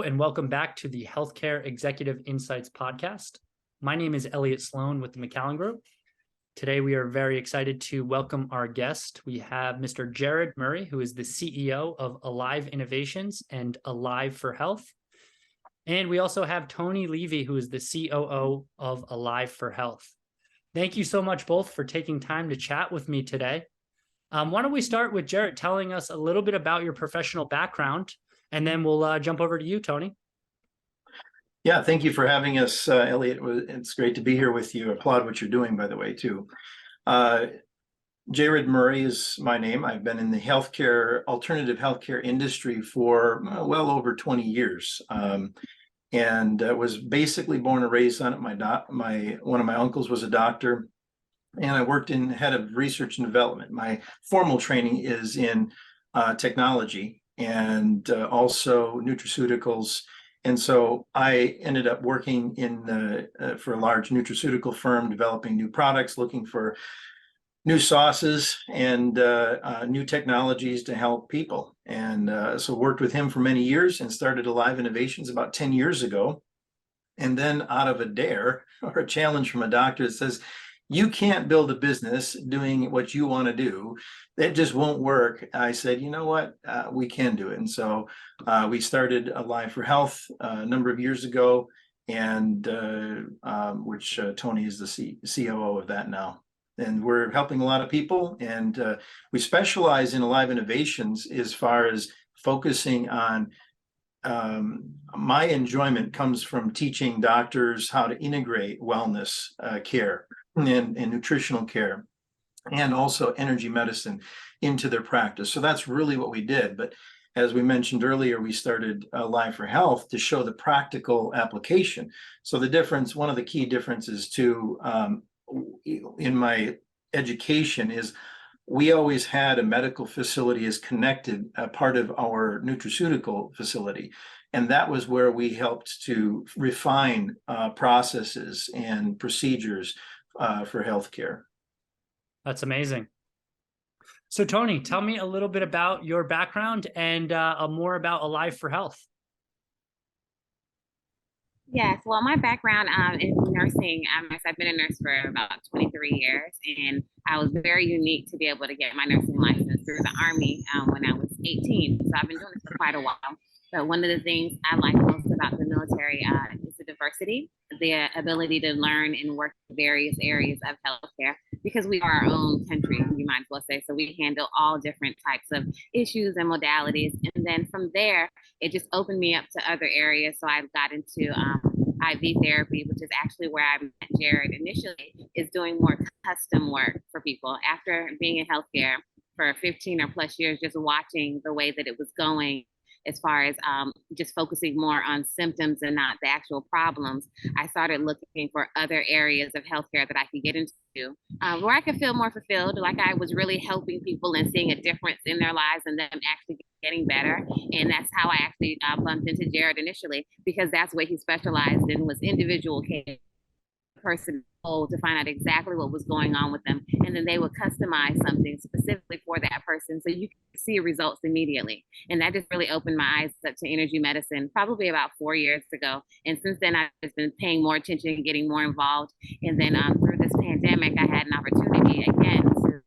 and welcome back to the Healthcare Executive Insights podcast. My name is Elliot Sloan with the Macallan Group. Today, we are very excited to welcome our guest. We have Mr. Jared Murray, who is the CEO of Alive Innovations and Alive for Health. And we also have Toni Levy, who is the COO of Alive for Health. Thank you so much both for taking time to chat with me today. Why don't we start with Jared telling us a little bit about your professional background, and then we'll jump over to you, Toni. Yeah, thank you for having us, Elliot. It's great to be here with you. I applaud what you're doing, by the way, too. Jared Murray is my name. I've been in the alternative healthcare industry for well over 20 years, and was basically born and raised on it. One of my uncles was a doctor, and I worked in head of research and development. My formal training is in technology and also nutraceuticals. And so I ended up working for a large nutraceutical firm, developing new products, looking for new sauces and new technologies to help people. And so worked with him for many years and started Alive Innovations about 10 years ago. And then out of a dare or a challenge from a doctor that says, you can't build a business doing what you want to do. That just won't work. I said, you know what? We can do it. And so we started Alive for Health a number of years ago, and which Toni is the COO of that now. And we're helping a lot of people. And we specialize in Alive Innovations as far as focusing on my enjoyment comes from teaching doctors how to integrate wellness care and nutritional care, and also energy medicine into their practice. So that's really what we did. But as we mentioned earlier, we started Alive for Health to show the practical application. So one of the key differences too, in my education is we always had a medical facility as connected, part of our nutraceutical facility. And that was where we helped to refine processes and procedures for healthcare. That's amazing. So Toni, tell me a little bit about your background and more about Alive for Health. Yes, well, my background is nursing. I've been a nurse for about 23 years, and I was very unique to be able to get my nursing license through the Army when I was 18. So I've been doing this for quite a while. But one of the things I like most about the military is the diversity, the ability to learn and work in various areas of healthcare, because we are our own country, you might as well say. So we handle all different types of issues and modalities. And then from there, it just opened me up to other areas. So I got into IV therapy, which is actually where I met Jared initially, is doing more custom work for people. After being in healthcare for 15 or plus years, just watching the way that it was going, as far as just focusing more on symptoms and not the actual problems, I started looking for other areas of healthcare that I could get into where I could feel more fulfilled, like I was really helping people and seeing a difference in their lives and them actually getting better. And that's how I actually bumped into Jared initially, because that's what he specialized in, was individual care, person to find out exactly what was going on with them, and then they would customize something specifically for that person so you can see results immediately. And that just really opened my eyes up to energy medicine probably about 4 years ago. And since then, I've just been paying more attention and getting more involved. And then through this pandemic, I had an opportunity again to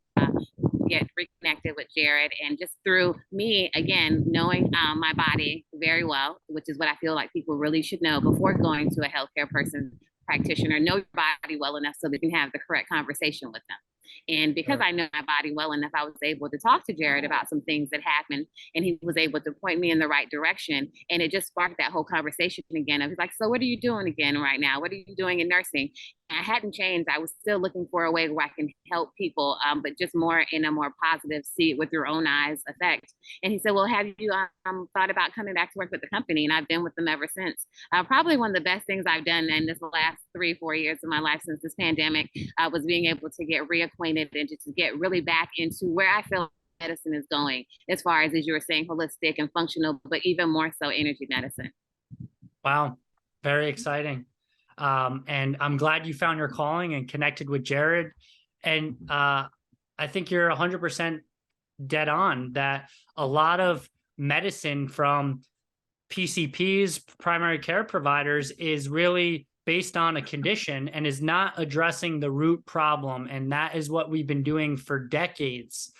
get reconnected with Jared, and just through me again knowing my body very well, which is what I feel like people really should know before going to a healthcare practitioner. Know your body well enough so that you can have the correct conversation with them. And because I know my body well enough, I was able to talk to Jared about some things that happened, and he was able to point me in the right direction. And it just sparked that whole conversation again. I was like, so what are you doing again right now? What are you doing in nursing? And I hadn't changed. I was still looking for a way where I can help people, but just more in a more positive, see it with your own eyes effect. And he said, well, have you thought about coming back to work with the company? And I've been with them ever since. Probably one of the best things I've done in this last 3-4 years of my life since this pandemic was being able to get reacquainted and just to get really back into where I feel medicine is going, as far as you were saying, holistic and functional, but even more so energy medicine. Wow, very exciting. And I'm glad you found your calling and connected with Jared. And I think you're 100% dead on that a lot of medicine, from PCPs, primary care providers, is really based on a condition and is not addressing the root problem. And that is what we've been doing for decades.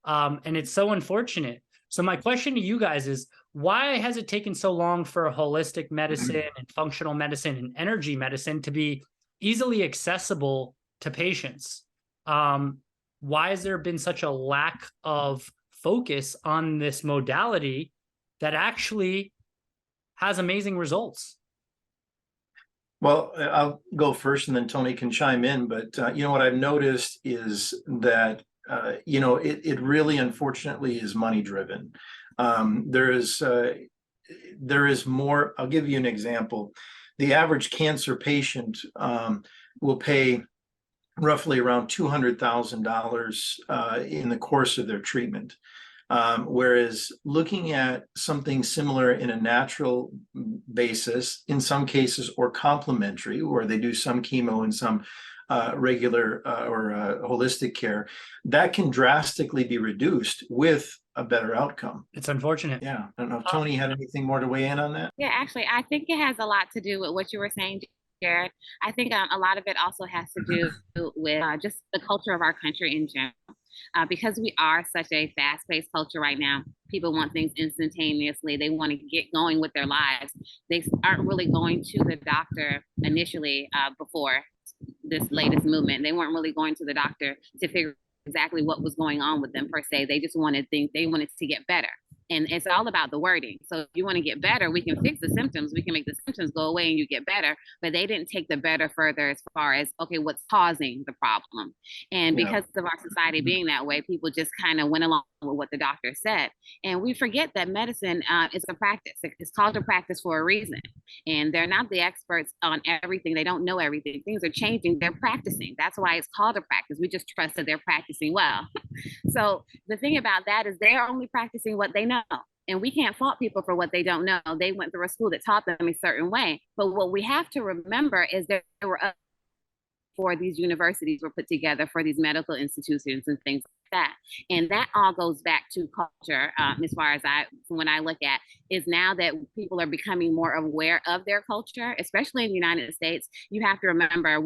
And it's so unfortunate. So my question to you guys is, why has it taken so long for holistic medicine and functional medicine and energy medicine to be easily accessible to patients? Why has there been such a lack of focus on this modality that actually has amazing results? Well, I'll go first and then Toni can chime in. But, what I've noticed is that, it really, unfortunately, is money driven. There is more. I'll give you an example. The average cancer patient will pay roughly around $200,000 in the course of their treatment. Whereas looking at something similar in a natural basis, in some cases, or complementary, where they do some chemo and some regular or holistic care, that can drastically be reduced with a better outcome. It's unfortunate. Yeah. I don't know if Toni had anything more to weigh in on that. Yeah, actually, I think it has a lot to do with what you were saying, Jared. I think a lot of it also has to do with just the culture of our country in general. Because we are such a fast-paced culture right now, people want things instantaneously. They want to get going with their lives. They aren't really going to the doctor initially before this latest movement. They weren't really going to the doctor to figure exactly what was going on with them per se. They just wanted things. They wanted to get better. And it's all about the wording. So if you want to get better, we can fix the symptoms. We can make the symptoms go away and you get better. But they didn't take the better further as far as, okay, what's causing the problem? And because of our society being that way, people just kind of went along with what the doctor said. And we forget that medicine is a practice. It's called a practice for a reason. And they're not the experts on everything. They don't know everything. Things are changing. They're practicing. That's why it's called a practice. We just trust that they're practicing well. So the thing about that is they're only practicing what they know. And we can't fault people for what they don't know. They went through a school that taught them a certain way. But what we have to remember is there were for these universities were put together for these medical institutions and things like that. And that all goes back to culture, as far as when I look at, is now that people are becoming more aware of their culture, especially in the United States. You have to remember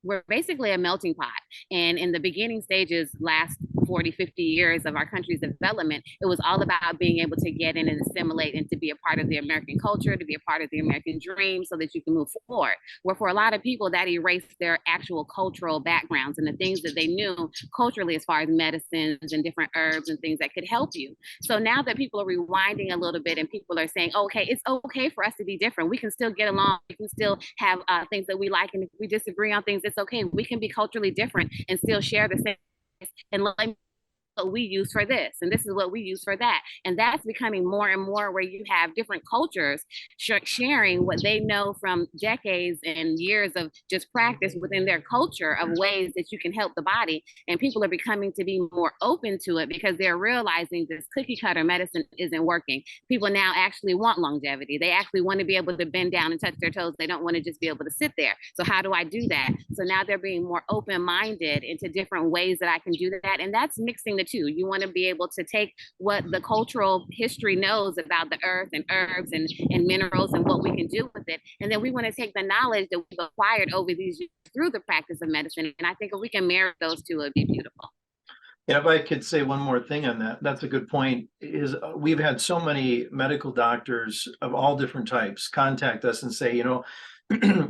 we're basically a melting pot. And in the beginning stages, last 40, 50 years of our country's development, it was all about being able to get in and assimilate and to be a part of the American culture, to be a part of the American dream so that you can move forward. Where for a lot of people, that erased their actual cultural backgrounds and the things that they knew culturally as far as medicines and different herbs and things that could help you. So now that people are rewinding a little bit and people are saying, okay, it's okay for us to be different. We can still get along. We can still have things that we like. And if we disagree on things, it's okay. We can be culturally different and still share the same and let what we use for this and this is what we use for that. And that's becoming more and more where you have different cultures sharing what they know from decades and years of just practice within their culture of ways that you can help the body. And people are becoming to be more open to it because they're realizing this cookie cutter medicine isn't working. People now actually want longevity. They actually want to be able to bend down and touch their toes. They don't want to just be able to sit there. So how do I do that? So now they're being more open-minded into different ways that I can do that. And that's mixing the two. You want to be able to take what the cultural history knows about the earth and herbs and minerals and what we can do with it. And then we want to take the knowledge that we've acquired over these years through the practice of medicine. And I think if we can marry those two, it'd be beautiful. Yeah, if I could say one more thing on that, that's a good point, is we've had so many medical doctors of all different types contact us and say,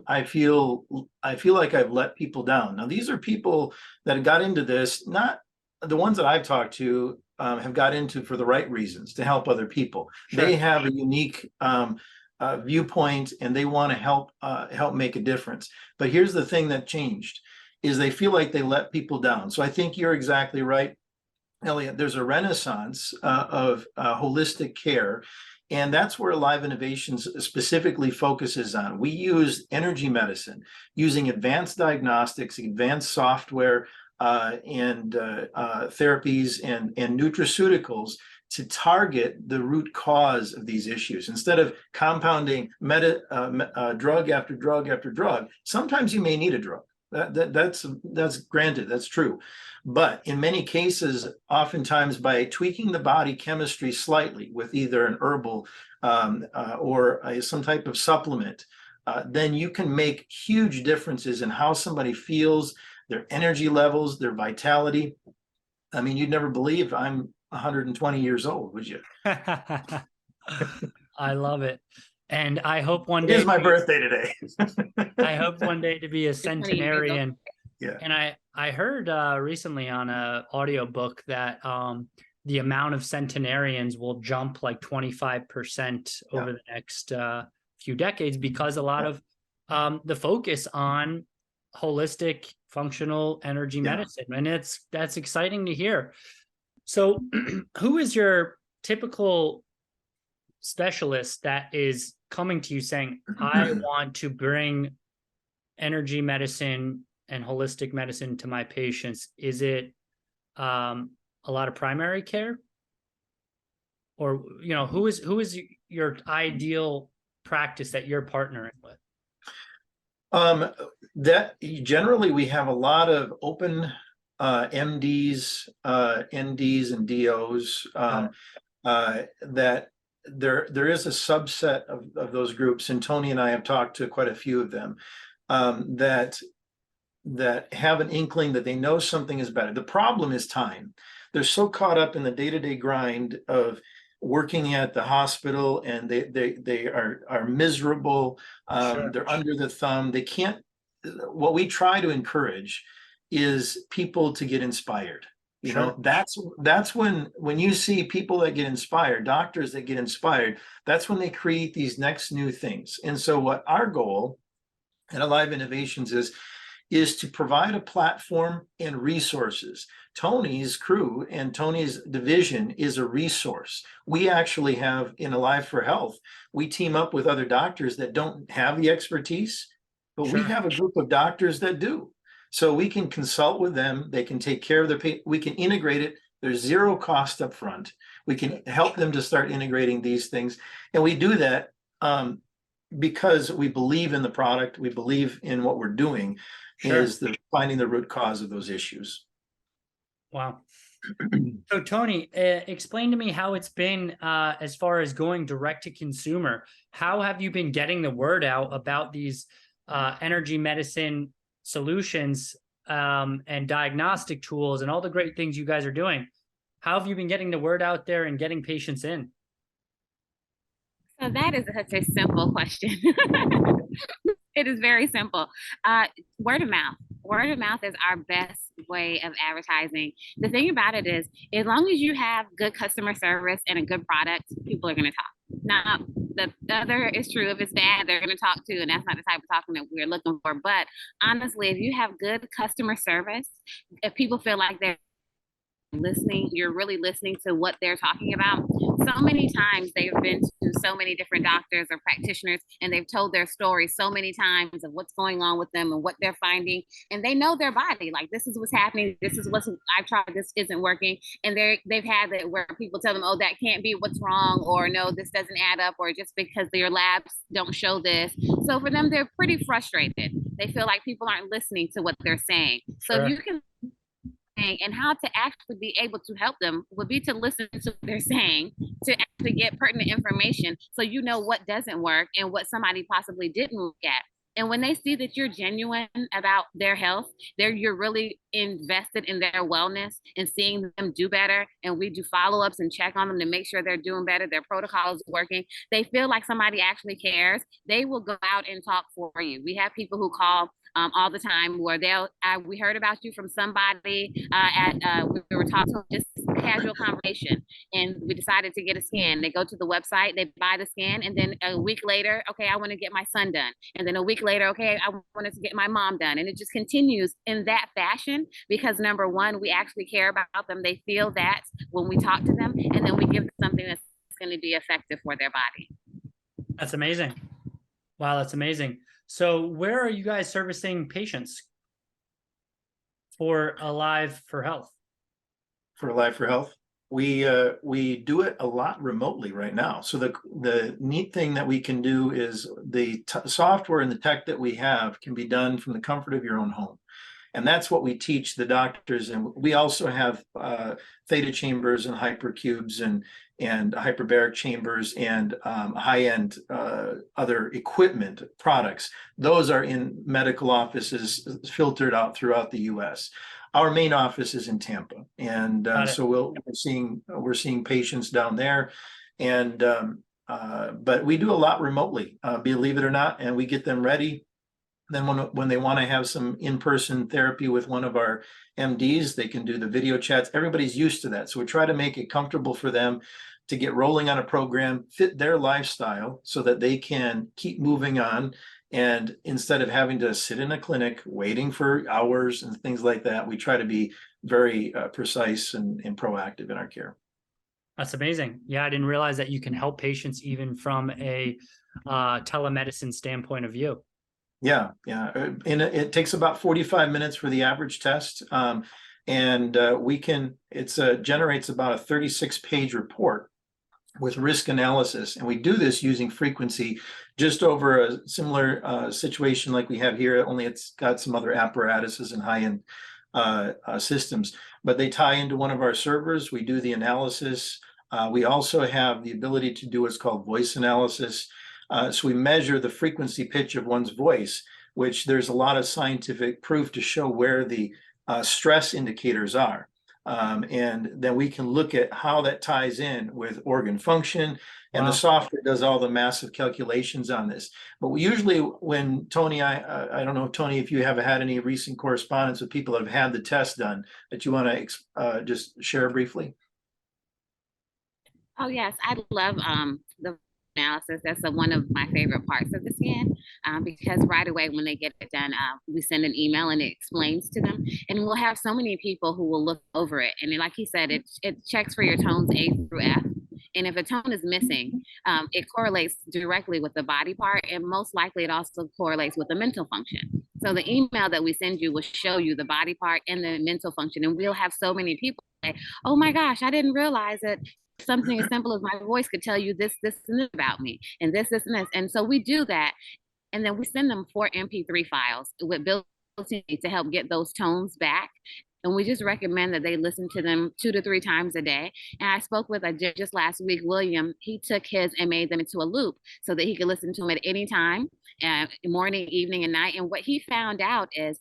I feel like I've let people down. Now, these are people that got into this, not the ones that I've talked to have got into for the right reasons, to help other people. Sure. They have a unique viewpoint and they want to help make a difference. But here's the thing that changed, is they feel like they let people down. So I think you're exactly right, Elliot. There's a renaissance of holistic care. And that's where Alive Innovations specifically focuses on. We use energy medicine, using advanced diagnostics, advanced software, and therapies and nutraceuticals to target the root cause of these issues. Instead of compounding drug after drug after drug, sometimes you may need a drug. That's granted, that's true. But in many cases, oftentimes by tweaking the body chemistry slightly with either an herbal or some type of supplement, then you can make huge differences in how somebody feels, their energy levels, their vitality. I mean, you'd never believe I'm 120 years old, would you? I love it. And I hope one It day is my birthday today. I hope one day to be a 20 years old. centenarian. Yeah. And I heard recently on a audiobook that the amount of centenarians will jump like 25% over the next few decades, because a lot of the focus on holistic functional energy medicine. And that's exciting to hear. So who is your typical specialist that is coming to you saying, I want to bring energy medicine and holistic medicine to my patients? Is it a lot of primary care, or who is your ideal practice that you're partnering with? That generally we have a lot of open MDs, NDs, and DOs. That there is a subset of those groups, and Toni and I have talked to quite a few of them, that have an inkling that they know something is better. The problem is time. They're so caught up in the day-to-day grind of working at the hospital, and they are miserable. Sure. They're under the thumb. They can't. What we try to encourage is people to get inspired. You Sure. know, that's when you see people that get inspired, doctors that get inspired, that's when they create these next new things. And so what our goal at Alive Innovations is to provide a platform and resources. Toni's crew and Toni's division is a resource. We actually have in Alive for Health, we team up with other doctors that don't have the expertise, but we Sure. have a group of doctors that do. So we can consult with them. They can take care of their patient. We can integrate it. There's zero cost up front. We can help them to start integrating these things. And we do that because we believe in the product. We believe in what we're doing. Sure. Is finding the root cause of those issues. Wow. So Toni, explain to me how it's been as far as going direct to consumer. How have you been getting the word out about these energy medicine solutions and diagnostic tools and all the great things you guys are doing? How have you been getting the word out there and getting patients in? So that is such a simple question. It is very simple. Word of mouth. Word of mouth is our best way of advertising. The thing about it is, as long as you have good customer service and a good product, people are going to talk. Now, the other is true. If it's bad, they're going to talk too, and that's not the type of talking that we're looking for. But honestly, if you have good customer service, if people feel like they're listening, you're really listening to what they're talking about. So many times they've been to so many different doctors or practitioners, and they've told their story so many times of what's going on with them and what they're finding, and they know their body. Like, this is what's happening, this is what's I've tried, this isn't working. And they've had that where people tell them, oh, that can't be, what's wrong, or no, this doesn't add up, or just because your labs don't show this. So for them, they're pretty frustrated. They feel like people aren't listening to what they're saying. So Sure. if you can, and how to actually be able to help them would be to listen to what they're saying, to actually get pertinent information so you know what doesn't work and what somebody possibly didn't look at. And when they see that you're genuine about their health, you're really invested in their wellness and seeing them do better, and we do follow-ups and check on them to make sure they're doing better, their protocols working, they feel like somebody actually cares, they will go out and talk for you. We have people who call all the time where we heard about you from somebody we were talking to, just casual conversation, and we decided to get a scan. They go to the website, they buy the scan, and then a week later, okay, I want to get my son done. And then a week later, okay, I wanted to get my mom done. And it just continues in that fashion because, number one, we actually care about them. They feel that when we talk to them, and then we give them something that's going to be effective for their body. That's amazing. Wow, that's amazing. So where are you guys servicing patients for Alive for Health? For Alive for Health? We do it a lot remotely right now. So the neat thing that we can do is the software and the tech that we have can be done from the comfort of your own home. And that's what we teach the doctors. And we also have theta chambers and hypercubes and hyperbaric chambers and high-end other equipment products. Those are in medical offices filtered out throughout the US. Our main office is in Tampa, and so we're seeing patients down there, and but we do a lot remotely, believe it or not, and we get them ready. Then when they want to have some in-person therapy with one of our MDs, they can do the video chats. Everybody's used to that, so we try to make it comfortable for them to get rolling on a program, fit their lifestyle, so that they can keep moving on. And instead of having to sit in a clinic waiting for hours and things like that, we try to be very precise and proactive in our care. That's amazing. Yeah, I didn't realize that you can help patients even from a telemedicine standpoint of view. Yeah, yeah. And it takes about 45 minutes for the average test. And we can, generates about a 36-page report with risk analysis. And we do this using frequency just over a similar situation like we have here, only it's got some other apparatuses and high-end systems. But they tie into one of our servers. We do the analysis. We also have the ability to do what's called voice analysis. So we measure the frequency pitch of one's voice, which there's a lot of scientific proof to show where the stress indicators are. And then we can look at how that ties in with organ function, and Wow. the software does all the massive calculations on this. But we usually, when Toni, I don't know, Toni, if you have had any recent correspondence with people that have had the test done that you want to just share briefly. Oh yes, I love the analysis. That's one of my favorite parts of the scan, because right away when they get it done, we send an email and it explains to them. And we'll have so many people who will look over it. And like he said, it checks for your tones A through F. And if a tone is missing, it correlates directly with the body part. And most likely it also correlates with the mental function. So the email that we send you will show you the body part and the mental function. And we'll have so many people say, oh my gosh, I didn't realize that something as simple as my voice could tell you this, and this about me, and this, and this. And so we do that. And then we send them 4 MP3 files with built-in to help get those tones back. And we just recommend that they listen to them 2 to 3 times a day. And I spoke with just last week, William. He took his and made them into a loop so that he could listen to them at any time, morning, evening, and night. And what he found out is,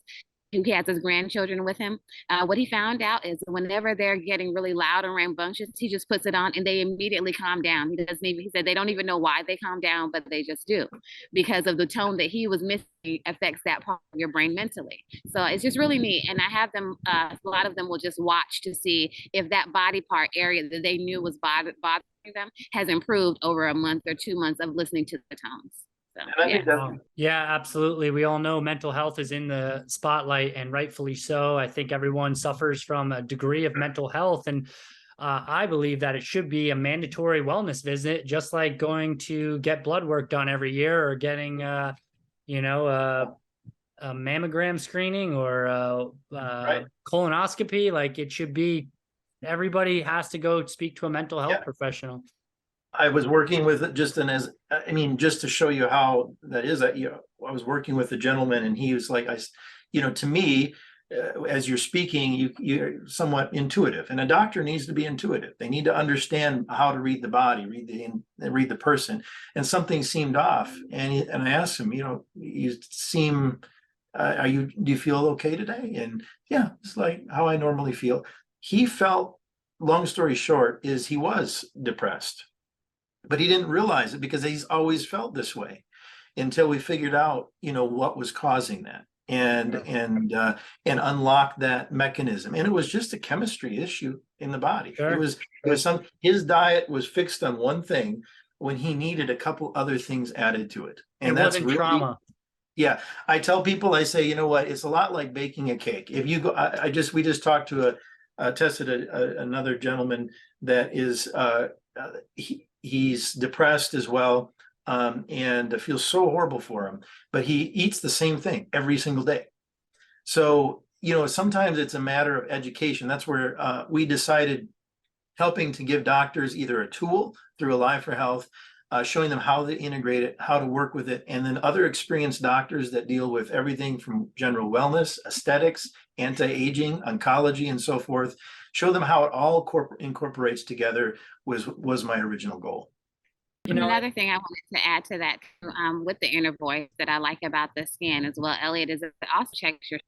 he has his grandchildren with him. What he found out is whenever they're getting really loud and rambunctious, he just puts it on and they immediately calm down. He said they don't even know why they calm down, but they just do, because of the tone that he was missing affects that part of your brain mentally. So it's just really neat. And I have them, a lot of them will just watch to see if that body part area that they knew was bothering them has improved over a month or 2 months of listening to the tones. So, yeah. Yeah, absolutely. We all know mental health is in the spotlight, and rightfully so. I think everyone suffers from a degree of mental health, and I believe that it should be a mandatory wellness visit, just like going to get blood work done every year, or getting, a mammogram screening, or Right. colonoscopy. Like, it should be, everybody has to go speak to a mental health professional. I was working with just to show you how that is, I was working with a gentleman, and he was like, to me, as you're speaking, you're somewhat intuitive, and a doctor needs to be intuitive. They need to understand how to read the body, read the person. And something seemed off, and I asked him, you seem, do you feel okay today? And yeah, it's like how I normally feel. He felt, long story short, is he was depressed. But he didn't realize it because he's always felt this way until we figured out, what was causing that, and unlock that mechanism. And it was just a chemistry issue in the body. Sure. It was his diet was fixed on one thing when he needed a couple other things added to it. And that's wasn't really trauma. Yeah. I tell people, I say, you know what, it's a lot like baking a cake. If you go, we just talked to tested another gentleman that is, he's depressed as well, and feels so horrible for him, but he eats the same thing every single day. So, sometimes it's a matter of education. That's where we decided helping to give doctors either a tool through Alive for Health, showing them how to integrate it, how to work with it, and then other experienced doctors that deal with everything from general wellness, aesthetics, anti-aging, oncology, and so forth. Show them how it all incorporates together was my original goal. Another thing I wanted to add to that with the inner voice that I like about the scan as well, Elliot, is it also checks your.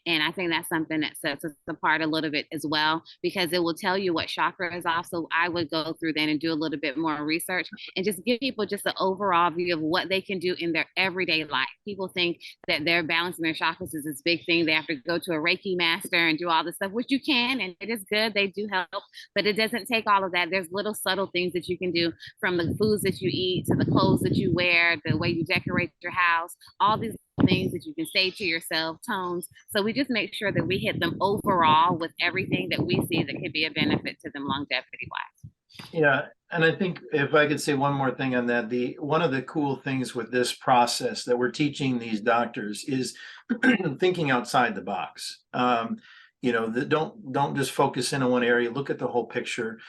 And I think that's something that sets us apart a little bit as well, because it will tell you what chakra is off. So I would go through that and do a little bit more research and just give people just an overall view of what they can do in their everyday life. People think that they're balancing their chakras is this big thing. They have to go to a Reiki master and do all this stuff, which you can, and it is good. They do help, but it doesn't take all of that. There's little subtle things that you can do, from the foods that you eat to the clothes that you wear, the way you decorate your house, all these things that you can say to yourself, tones. So we just make sure that we hit them overall with everything that we see that could be a benefit to them longevity wise. Yeah, and I think if I could say one more thing on that, one of the cool things with this process that we're teaching these doctors is thinking outside the box. Don't just focus in on one area, look at the whole picture,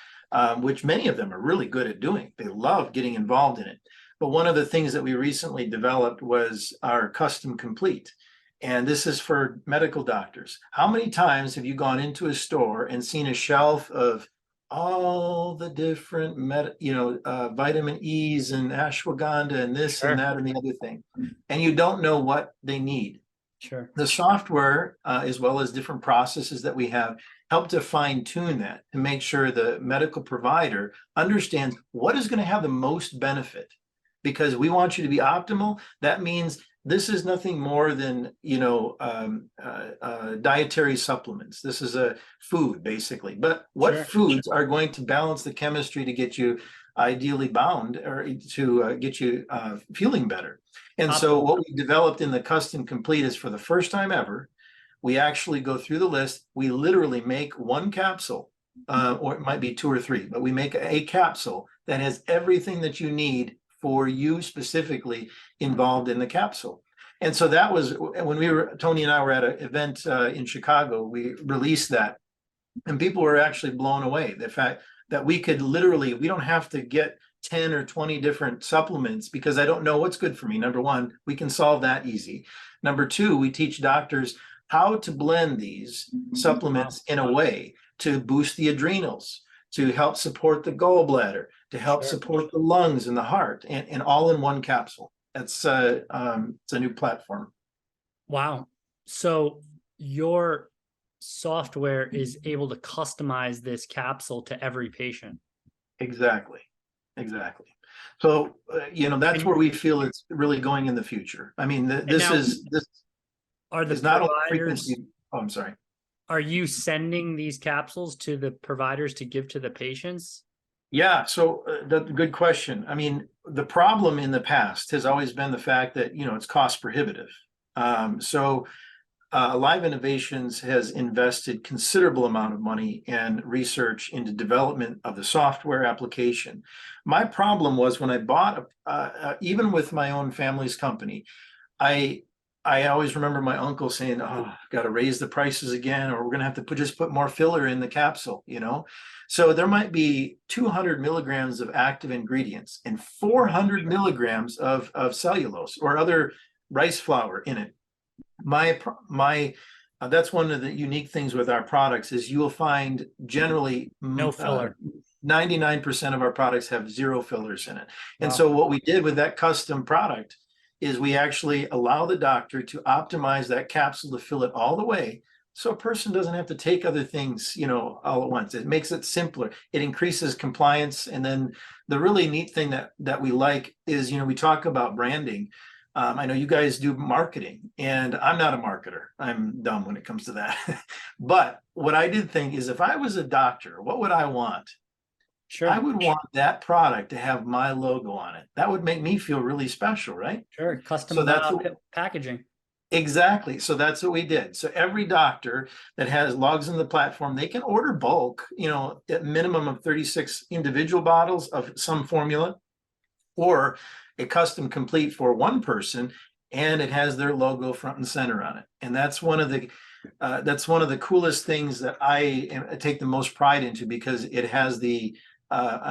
which many of them are really good at doing. They love getting involved in it. But one of the things that we recently developed was our custom complete. And this is for medical doctors. How many times have you gone into a store and seen a shelf of all the different vitamin E's and ashwagandha and this Sure. and that and the other thing, and you don't know what they need? Sure. The software, as well as different processes that we have, help to fine tune that and make sure the medical provider understands what is going to have the most benefit. Because we want you to be optimal. That means this is nothing more than dietary supplements. This is a food, basically. But what foods are going to balance the chemistry to get you ideally bound, or to get you feeling better? And so what we developed in the custom complete is, for the first time ever, we actually go through the list. We literally make one capsule, or it might be two or three, but we make a capsule that has everything that you need for you specifically involved in the capsule. And so that was when Toni and I were at an event in Chicago. We released that, and people were actually blown away. The fact that we don't have to get 10 or 20 different supplements because I don't know what's good for me. Number one, we can solve that easy. Number two, we teach doctors how to blend these supplements in a way to boost the adrenals, to help support the gallbladder, to help support the lungs and the heart, and all in one capsule. It's a new platform. Wow. So your software is able to customize this capsule to every patient. Exactly. So, that's where we feel it's really going in the future. I mean, this is not only frequency. Oh, I'm sorry. Are you sending these capsules to the providers to give to the patients? Yeah, so that's a good question. I mean, the problem in the past has always been the fact that, it's cost prohibitive. Alive Innovations has invested considerable amount of money and research into development of the software application. My problem was when I bought, even with my own family's company, I always remember my uncle saying, "Oh, got to raise the prices again, or we're going to have to just put more filler in the capsule." So there might be 200 milligrams of active ingredients and 400 milligrams of cellulose or other rice flour in it. That's one of the unique things with our products is you will find generally no filler. 99% of our products have zero fillers in it. And so what we did with that custom product is we actually allow the doctor to optimize that capsule to fill it all the way, so a person doesn't have to take other things, all at once. It makes it simpler. It increases compliance. And then the really neat thing that we like is, we talk about branding. I know you guys do marketing, and I'm not a marketer. I'm dumb when it comes to that. But what I did think is, if I was a doctor, what would I want? Sure. I would want that product to have my logo on it. That would make me feel really special, right? Sure. Custom packaging. Exactly. So that's what we did. So every doctor that logs in the platform, they can order bulk, at minimum of 36 individual bottles of some formula, or a custom complete for one person, and it has their logo front and center on it. And that's one of the that's one of the coolest things that I take the most pride into, because it has a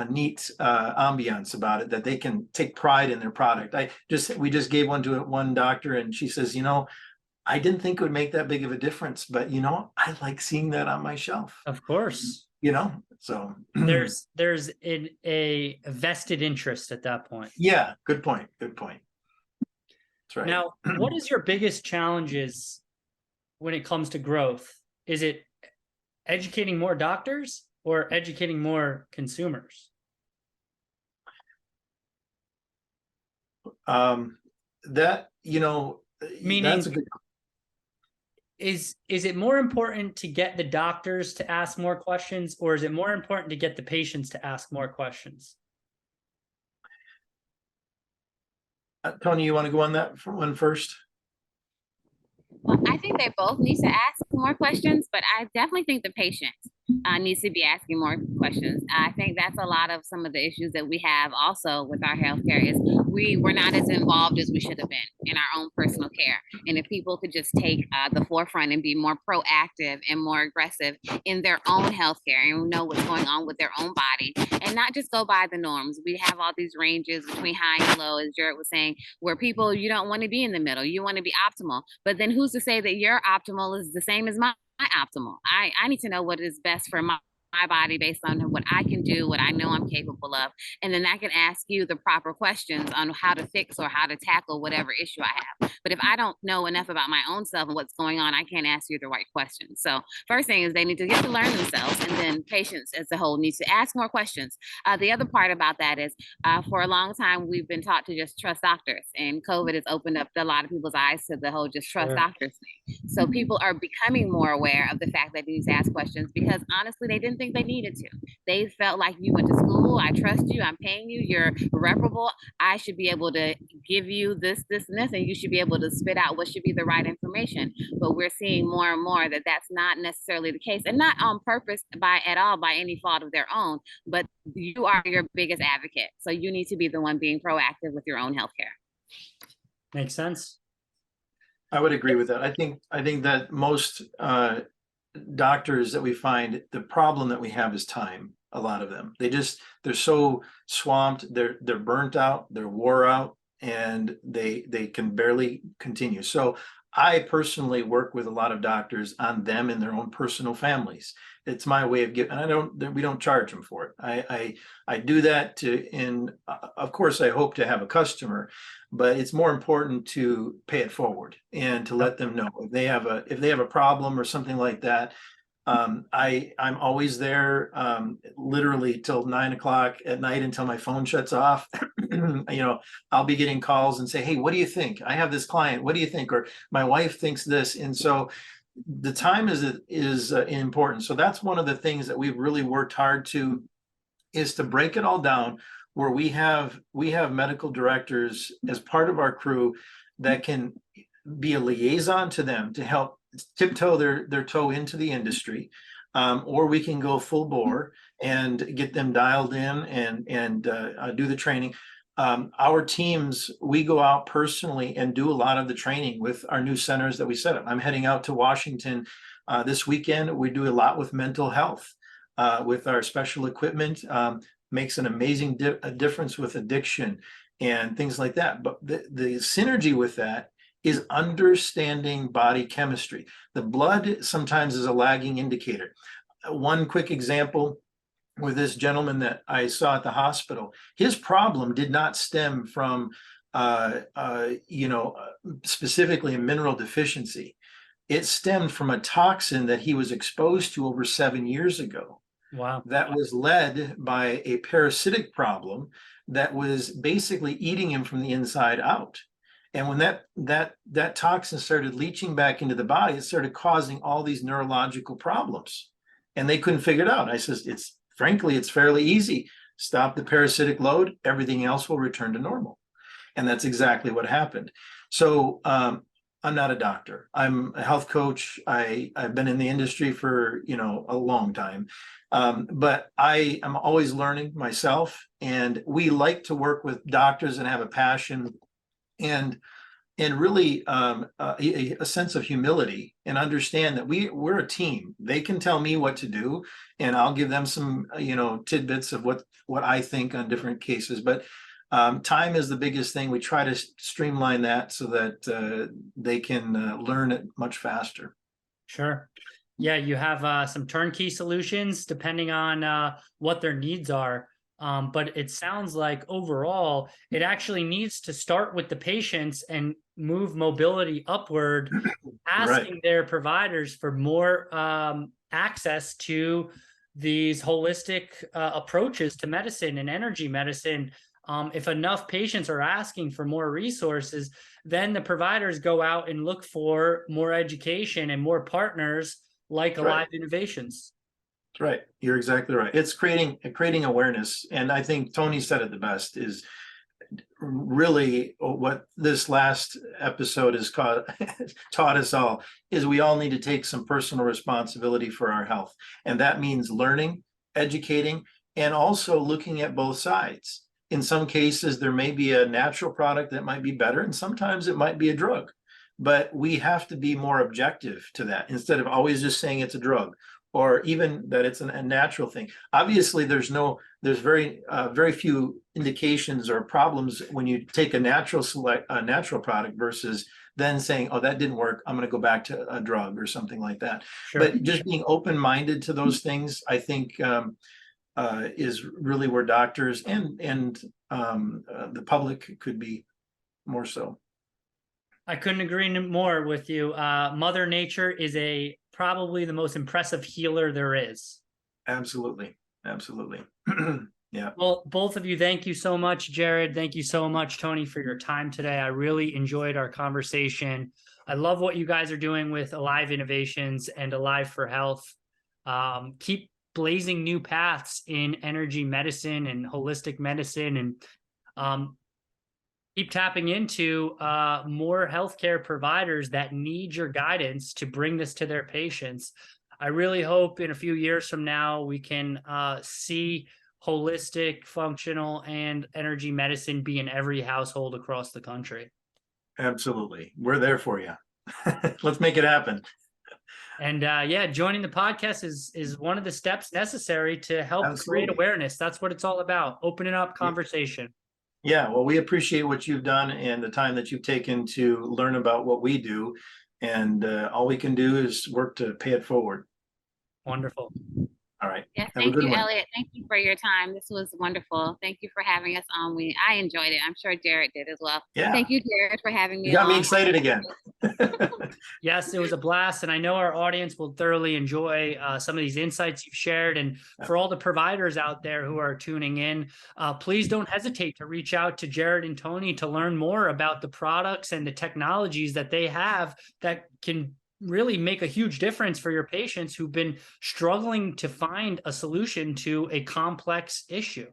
neat ambiance about it, that they can take pride in their product. We just gave one to one doctor, and she says, I didn't think it would make that big of a difference, but I like seeing that on my shelf. Of course. So there's a vested interest at that point. Yeah, good point. That's right. Now, what is your biggest challenges when it comes to growth? Is it educating more doctors or educating more consumers? Meaning, that's a good. Is it more important to get the doctors to ask more questions, or is it more important to get the patients to ask more questions? Toni, you want to go on that one first? Well, I think they both need to ask more questions, but I definitely think the patient needs to be asking more questions. I think that's a lot of some of the issues that we have also with our healthcare is we're not as involved as we should have been in our own personal care. And if people could just take the forefront and be more proactive and more aggressive in their own healthcare and know what's going on with their own body and not just go by the norms. We have all these ranges between high and low, as Jared was saying, where people, you don't want to be in the middle. You want to be optimal. But then who's to say that your optimal is the same as mine? Optimal. I need to know what is best for my body based on what I can do, what I know I'm capable of. And then I can ask you the proper questions on how to fix or how to tackle whatever issue I have. But if I don't know enough about my own self and what's going on, I can't ask you the right questions. So first thing is they need to get to learn themselves, and then patients as a whole needs to ask more questions. The other part about that is for a long time, we've been taught to just trust doctors, and COVID has opened up a lot of people's eyes to the whole just trust doctors thing. So people are becoming more aware of the fact that they need to ask questions, because honestly, they didn't think they needed to. They felt like you went to school, I trust you, I'm paying you, you're irreparable, I should be able to give you this, this, and this, and you should be able to spit out what should be the right information. But we're seeing more and more that that's not necessarily the case, and not on purpose by any fault of their own, but you are your biggest advocate. So you need to be the one being proactive with your own healthcare. Makes sense. I would agree with that. I think that most doctors that we find, the problem that we have is time. A lot of them, they're so swamped, they're burnt out, they're wore out, and they can barely continue. So I personally work with a lot of doctors on them and their own personal families. It's my way of giving, and we don't charge them for it. I do that of course I hope to have a customer, but it's more important to pay it forward and to let them know if they have a problem or something like that. I'm always there, literally till 9 o'clock at night until my phone shuts off. I'll be getting calls and say, hey, what do you think? I have this client. What do you think? Or my wife thinks this. And so the time is important. So that's one of the things that we've really worked hard to, is to break it all down, where we have medical directors as part of our crew that can be a liaison to them to help tiptoe their toe into the industry, or we can go full bore and get them dialed in and do the training. Our teams, we go out personally and do a lot of the training with our new centers that we set up. I'm heading out to Washington this weekend. We do a lot with mental health with our special equipment. Makes an amazing difference with addiction and things like that. But the synergy with that is understanding body chemistry. The blood sometimes is a lagging indicator. One quick example with this gentleman that I saw at the hospital, his problem did not stem from, specifically a mineral deficiency. It stemmed from a toxin that he was exposed to over 7 years ago. Wow. That was led by a parasitic problem that was basically eating him from the inside out. And when that toxin started leaching back into the body, it started causing all these neurological problems, and they couldn't figure it out. I says, it's fairly easy. Stop the parasitic load, everything else will return to normal. And that's exactly what happened. So I'm not a doctor. I'm a health coach. I've been in the industry for a long time, but I am always learning myself. And we like to work with doctors and have a passion. And and really a sense of humility, and understand that we're a team. They can tell me what to do, and I'll give them some tidbits of what I think on different cases. But time is the biggest thing. We try to streamline that so that they can learn it much faster. Sure. Yeah, you have some turnkey solutions depending on what their needs are. But it sounds like overall, it actually needs to start with the patients and move mobility upward, asking their providers for more access to these holistic approaches to medicine and energy medicine. If enough patients are asking for more resources, then the providers go out and look for more education and more partners like Alive Innovations. Right. You're exactly right. It's creating awareness. And I think Toni said it the best, is really what this last episode has taught us all, is we all need to take some personal responsibility for our health. And that means learning, educating, and also looking at both sides. In some cases, there may be a natural product that might be better, and sometimes it might be a drug. But we have to be more objective to that, instead of always just saying it's a drug, or even that it's a natural thing. Obviously, there's very few indications or problems when you take a natural product versus then saying, oh, that didn't work, I'm going to go back to a drug or something like that. Sure. But just being open-minded to those things, I think, is really where doctors and the public could be more so. I couldn't agree more with you. Mother Nature is probably the most impressive healer there is. Absolutely. Yeah. Well, both of you, thank you so much, Jared. Thank you so much, Toni, for your time today. I really enjoyed our conversation. I love what you guys are doing with Alive Innovations and Alive for Health. Keep blazing new paths in energy medicine and holistic medicine, and keep tapping into more healthcare providers that need your guidance to bring this to their patients. I really hope in a few years from now, we can see holistic, functional, and energy medicine be in every household across the country. Absolutely. We're there for you. Let's make it happen. And yeah, joining the podcast is one of the steps necessary to help create awareness. That's what it's all about, opening up conversation. Yeah, well, we appreciate what you've done and the time that you've taken to learn about what we do. And all we can do is work to pay it forward. Wonderful. All right. Yes, thank you, Elliot. Thank you for your time. This was wonderful. Thank you for having us on. I enjoyed it. I'm sure Jared did as well. Yeah. Thank you, Jared, for having me. You got me excited again. Yes, it was a blast. And I know our audience will thoroughly enjoy some of these insights you've shared. And for all the providers out there who are tuning in, please don't hesitate to reach out to Jared and Toni to learn more about the products and the technologies that they have that can really make a huge difference for your patients who've been struggling to find a solution to a complex issue.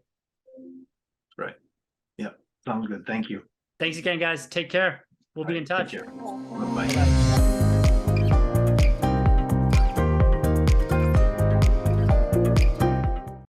Right. Yeah. Sounds good. Thank you. Thanks again, guys. Take care. We'll be in touch. Bye-bye.